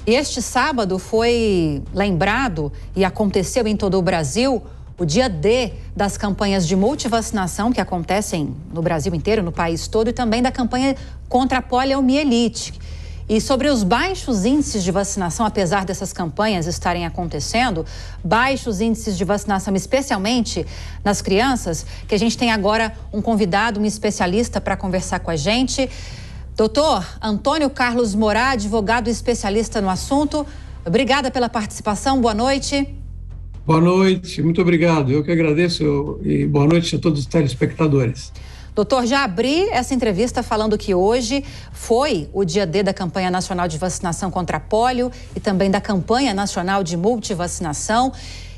E este sábado foi lembrado e aconteceu em todo o Brasil o dia D das campanhas de multivacinação que acontecem no Brasil inteiro, no país todo, e também da campanha contra a poliomielite. E sobre os baixos índices de vacinação, apesar dessas campanhas estarem acontecendo, baixos índices de vacinação, especialmente nas crianças, que a gente tem agora um convidado, um especialista para conversar com a gente. Doutor Antônio Carlos Morá, advogado e especialista no assunto, obrigada pela participação, boa noite. Boa noite, muito obrigado. Eu que agradeço e boa noite a todos os telespectadores. Doutor, já abri essa entrevista falando que hoje foi o dia D da campanha nacional de vacinação contra a polio e também da campanha nacional de multivacinação.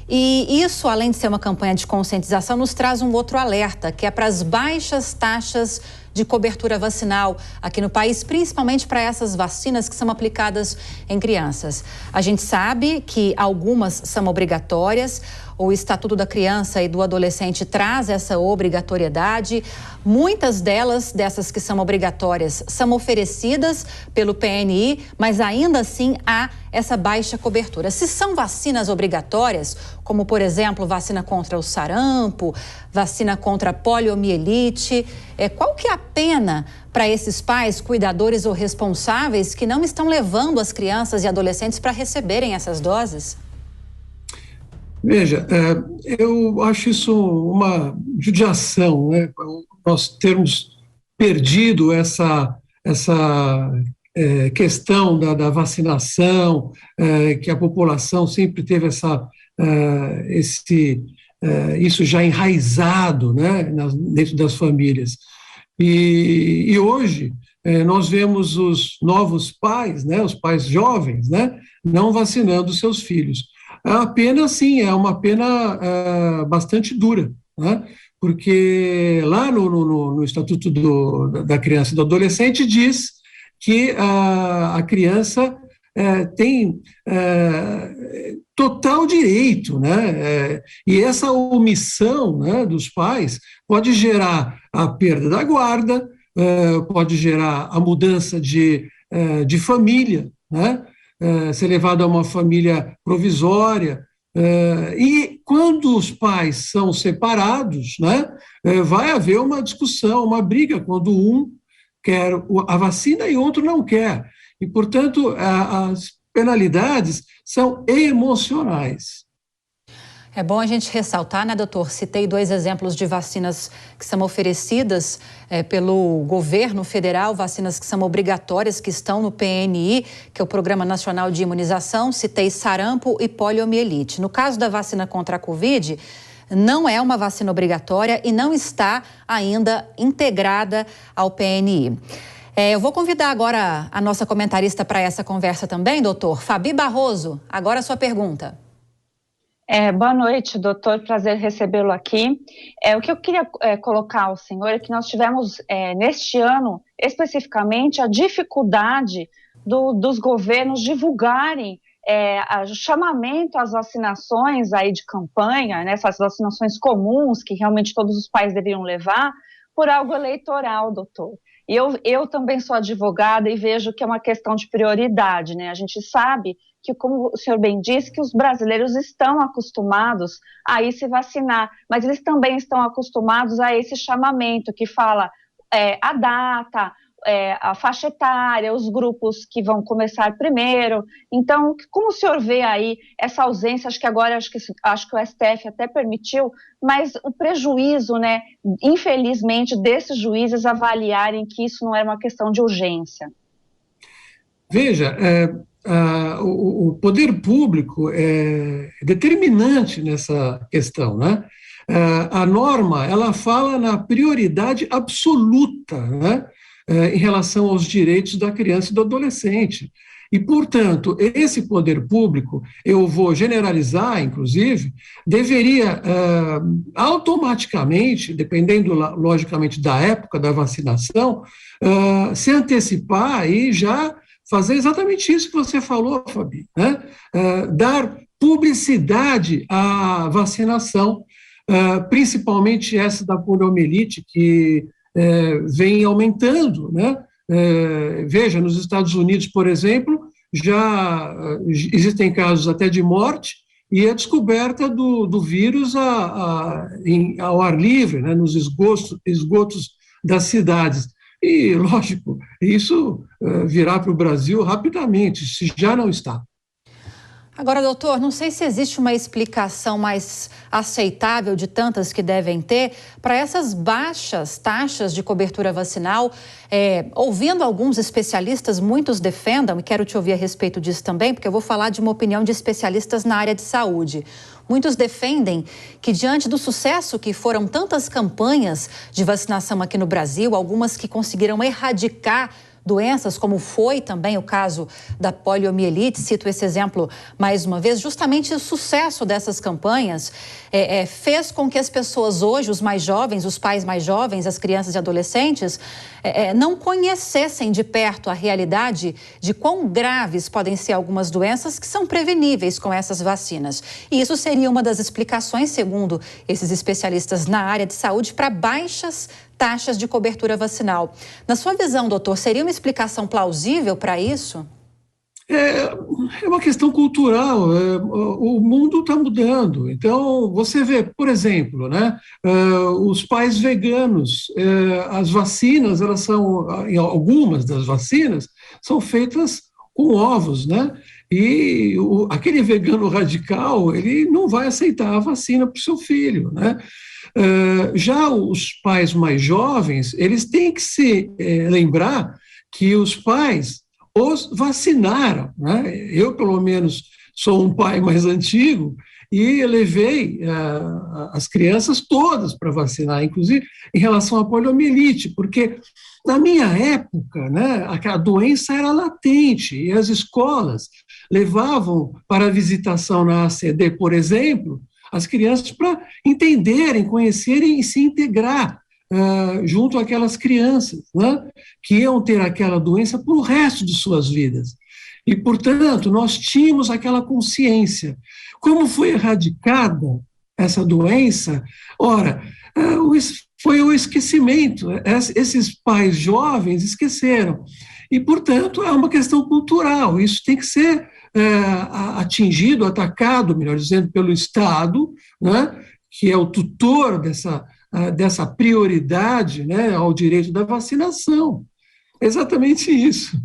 E isso, além de ser uma campanha de conscientização, nos traz um outro alerta, que é para as baixas taxas de cobertura vacinal aqui no país, principalmente para essas vacinas que são aplicadas em crianças. A gente sabe que algumas são obrigatórias, o Estatuto da Criança e do Adolescente traz essa obrigatoriedade. Muitas dessas que são obrigatórias, são oferecidas pelo PNI, mas ainda assim há essa baixa cobertura. Se são vacinas obrigatórias, como por exemplo vacina contra o sarampo, vacina contra a poliomielite, qual que é a pena para esses pais, cuidadores ou responsáveis que não estão levando as crianças e adolescentes para receberem essas doses? Veja, eu acho isso uma judiação, né? Nós termos perdido essa questão da vacinação, que a população sempre teve isso já enraizado, né, dentro das famílias. E hoje nós vemos os novos pais, né, os pais jovens, né, não vacinando seus filhos. A pena, sim, é uma pena bastante dura, né? Porque lá no Estatuto da Criança e do Adolescente diz que a criança tem total direito, né? E essa omissão, né, dos pais pode gerar a perda da guarda, pode gerar a mudança de família, né? Ser levado a uma família provisória, e quando os pais são separados, né, vai haver uma discussão, uma briga, quando um quer a vacina e outro não quer. E, portanto, as penalidades são emocionais. É bom a gente ressaltar, né, doutor? Citei 2 exemplos de vacinas que são oferecidas pelo governo federal, vacinas que são obrigatórias, que estão no PNI, que é o Programa Nacional de Imunização. Citei sarampo e poliomielite. No caso da vacina contra a Covid, não é uma vacina obrigatória e não está ainda integrada ao PNI. Eu vou convidar agora a nossa comentarista para essa conversa também, doutor. Fabi Barroso, agora a sua pergunta. Boa noite, doutor, prazer recebê-lo aqui. O que eu queria colocar ao senhor é que nós tivemos, neste ano, especificamente, a dificuldade dos governos divulgarem o chamamento às vacinações aí de campanha, né, essas vacinações comuns que realmente todos os pais deveriam levar, por algo eleitoral, doutor. E eu também sou advogada e vejo que é uma questão de prioridade, né? A gente sabe que, como o senhor bem disse, que os brasileiros estão acostumados a ir se vacinar, mas eles também estão acostumados a esse chamamento que fala a data, a faixa etária, os grupos que vão começar primeiro. Então, como o senhor vê aí essa ausência? Acho que agora acho que o STF até permitiu, mas o prejuízo, né, infelizmente, desses juízes avaliarem que isso não era uma questão de urgência. Veja, o poder público é determinante nessa questão, né? A norma, ela fala na prioridade absoluta, né, em relação aos direitos da criança e do adolescente. E, portanto, esse poder público, eu vou generalizar, inclusive, deveria automaticamente, dependendo, logicamente, da época da vacinação, se antecipar e já fazer exatamente isso que você falou, Fabi, né? Dar publicidade à vacinação, principalmente essa da poliomielite, que vem aumentando, né? Veja, nos Estados Unidos, por exemplo, existem casos até de morte, e a descoberta do vírus ao ar livre, né, nos esgotos das cidades. E, lógico, isso virá para o Brasil rapidamente, se já não está. Agora, doutor, não sei se existe uma explicação mais aceitável de tantas que devem ter para essas baixas taxas de cobertura vacinal. Ouvindo alguns especialistas, muitos defendam, e quero te ouvir a respeito disso também, porque eu vou falar de uma opinião de especialistas na área de saúde. Muitos defendem que, diante do sucesso que foram tantas campanhas de vacinação aqui no Brasil, algumas que conseguiram erradicar doenças, como foi também o caso da poliomielite, cito esse exemplo mais uma vez, justamente o sucesso dessas campanhas fez com que as pessoas hoje, os mais jovens, os pais mais jovens, as crianças e adolescentes, não conhecessem de perto a realidade de quão graves podem ser algumas doenças que são preveníveis com essas vacinas. E isso seria uma das explicações, segundo esses especialistas na área de saúde, para baixas taxas de cobertura vacinal. Na sua visão, doutor, seria uma explicação plausível para isso? É uma questão cultural, o mundo está mudando. Então, você vê, por exemplo, né, os pais veganos, as vacinas, algumas das vacinas, são feitas com ovos, né? E aquele vegano radical, ele não vai aceitar a vacina para o seu filho, né? Já os pais mais jovens, eles têm que se lembrar que os pais os vacinaram, né? Eu, pelo menos, sou um pai mais antigo e levei as crianças todas para vacinar, inclusive em relação à poliomielite, porque na minha época, né, a doença era latente e as escolas levavam para a visitação na ACD, por exemplo, as crianças para entenderem, conhecerem e se integrar junto àquelas crianças, né, que iam ter aquela doença por o resto de suas vidas. E, portanto, nós tínhamos aquela consciência. Como foi erradicada essa doença? Ora, foi o esquecimento. Esses pais jovens esqueceram. E, portanto, é uma questão cultural. Isso tem que ser atingido, atacado, melhor dizendo, pelo Estado, né, que é o tutor dessa prioridade, né, ao direito da vacinação. É exatamente isso.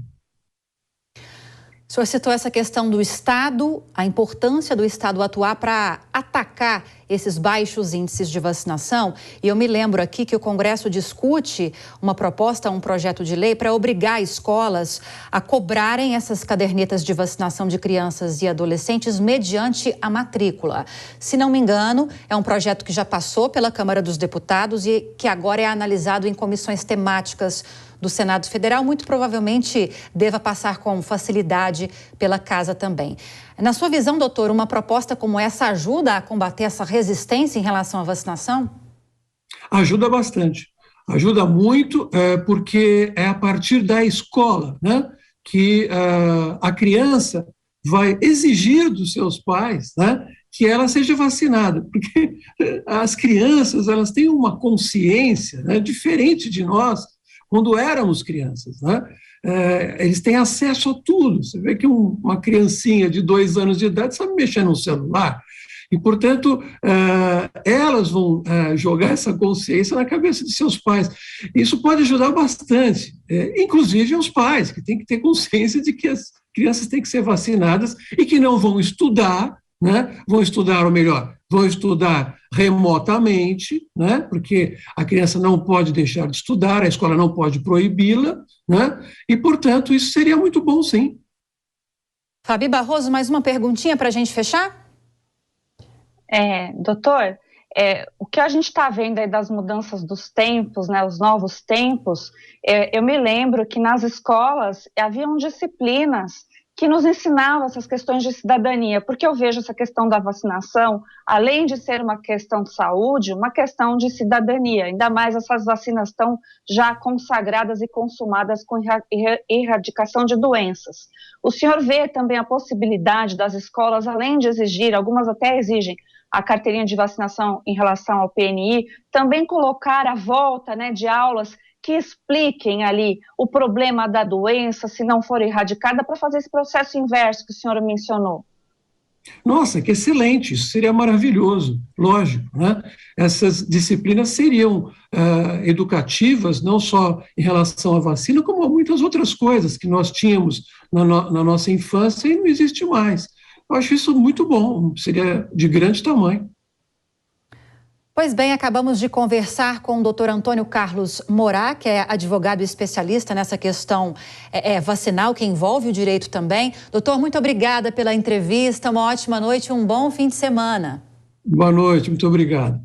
O senhor citou essa questão do Estado, a importância do Estado atuar para atacar esses baixos índices de vacinação. E eu me lembro aqui que o Congresso discute uma proposta, um projeto de lei para obrigar escolas a cobrarem essas cadernetas de vacinação de crianças e adolescentes mediante a matrícula. Se não me engano, é um projeto que já passou pela Câmara dos Deputados e que agora é analisado em comissões temáticas do Senado Federal, muito provavelmente deva passar com facilidade pela casa também. Na sua visão, doutor, uma proposta como essa ajuda a combater essa resistência em relação à vacinação? Ajuda bastante. Ajuda muito, porque é a partir da escola, né, que a criança vai exigir dos seus pais, né, que ela seja vacinada, porque as crianças, elas têm uma consciência, né, diferente de nós, quando éramos crianças, né? Eles têm acesso a tudo. Você vê que uma criancinha de 2 anos de idade sabe mexer no celular. E, portanto, elas vão jogar essa consciência na cabeça de seus pais. Isso pode ajudar bastante, inclusive os pais, que têm que ter consciência de que as crianças têm que ser vacinadas e que não vão estudar, né? Vão estudar, ou melhor, vão estudar remotamente, né? Porque a criança não pode deixar de estudar, a escola não pode proibi-la, né? E, portanto, isso seria muito bom, sim. Fabi Barroso, mais uma perguntinha para a gente fechar? Doutor, o que a gente está vendo aí das mudanças dos tempos, né, os novos tempos, eu me lembro que nas escolas haviam disciplinas que nos ensinavam essas questões de cidadania, porque eu vejo essa questão da vacinação, além de ser uma questão de saúde, uma questão de cidadania, ainda mais essas vacinas estão já consagradas e consumadas com erradicação de doenças. O senhor vê também a possibilidade das escolas, além de exigir, algumas até exigem, a carteirinha de vacinação em relação ao PNI, também colocar a volta, né, de aulas que expliquem ali o problema da doença, se não for erradicada, para fazer esse processo inverso que o senhor mencionou? Nossa, que excelente, isso seria maravilhoso, lógico, né? Essas disciplinas seriam educativas, não só em relação à vacina, como a muitas outras coisas que nós tínhamos na nossa infância e não existe mais. Eu acho isso muito bom, seria de grande tamanho. Pois bem, acabamos de conversar com o Dr. Antônio Carlos Morá, que é advogado especialista nessa questão vacinal, que envolve o direito também. Doutor, muito obrigada pela entrevista, uma ótima noite e um bom fim de semana. Boa noite, muito obrigado.